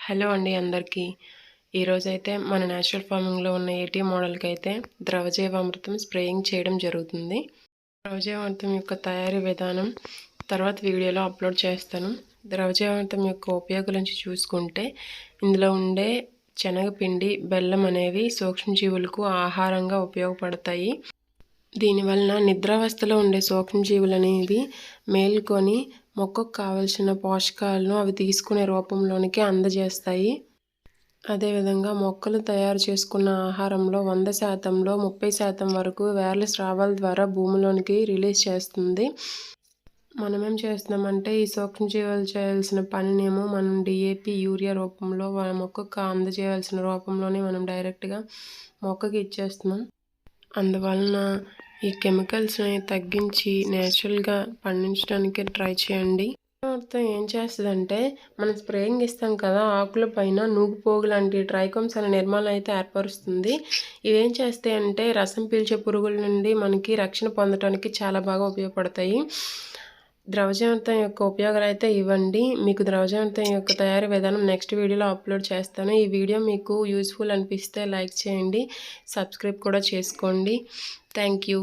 Hello అండి అందరికీ. ఈరోజైతే మన న్యాచురల్ ఫార్మింగ్‌లో ఉన్న ఏటీ మోడల్‌కైతే ద్రవజీవామృతం స్ప్రేయింగ్ చేయడం జరుగుతుంది. ద్రవజీవామృతం యొక్క తయారీ విధానం తర్వాత వీడియోలో అప్లోడ్ చేస్తాను. ద్రవజీవామృతం యొక్క ఉపయోగాల చూసుకుంటే ఇందులో ఉండే శనగపిండి, బెల్లం అనేవి సూక్ష్మజీవులకు ఆహారంగా ఉపయోగపడతాయి. దీనివలన నిద్రావస్థలో ఉండే సూక్ష్మజీవులు అనేవి మేల్కొని మొక్కకు కావలసిన పోషకాలను అవి తీసుకునే రూపంలోనికి అందజేస్తాయి. అదేవిధంగా మొక్కలు తయారు చేసుకున్న ఆహారంలో 100%లో 30% వరకు వేర్ల స్రావాల ద్వారా భూమిలోనికి రిలీజ్ చేస్తుంది. మనమేం చేస్తున్నామంటే ఈ సూక్ష్మజీవులు చేయాల్సిన పనినేమో మనం డిఏపి, యూరియా రూపంలో మొక్కకు అందజేయాల్సిన రూపంలోనే మనం డైరెక్ట్గా మొక్కకి ఇచ్చేస్తున్నాం. అందువలన ఈ కెమికల్స్ని తగ్గించి నేచురల్గా పండించడానికి ట్రై చేయండి. మొత్తం ఏం చేస్తుందంటే మనం స్ప్రేయింగ్ ఇస్తాం కదా, ఆకుల పైన నూగుపోగు లాంటి ట్రైకోమ్స్ అనే నిర్మాణం అయితే ఏర్పరుస్తుంది. ఇవేం చేస్తాయంటే రసం పీల్చే పురుగుల నుండి మనకి రక్షణ పొందడానికి చాలా బాగా ఉపయోగపడతాయి. ద్రవజీవామృతం యొక్క ఉపయోగాలు అయితే ఇవ్వండి. మీకు ద్రవజీవామృతం యొక్క తయారీ విధానం నెక్స్ట్ వీడియోలో అప్లోడ్ చేస్తాను. ఈ వీడియో మీకు యూస్ఫుల్ అనిపిస్తే లైక్ చేయండి, సబ్స్క్రైబ్ కూడా చేసుకోండి. Thank you.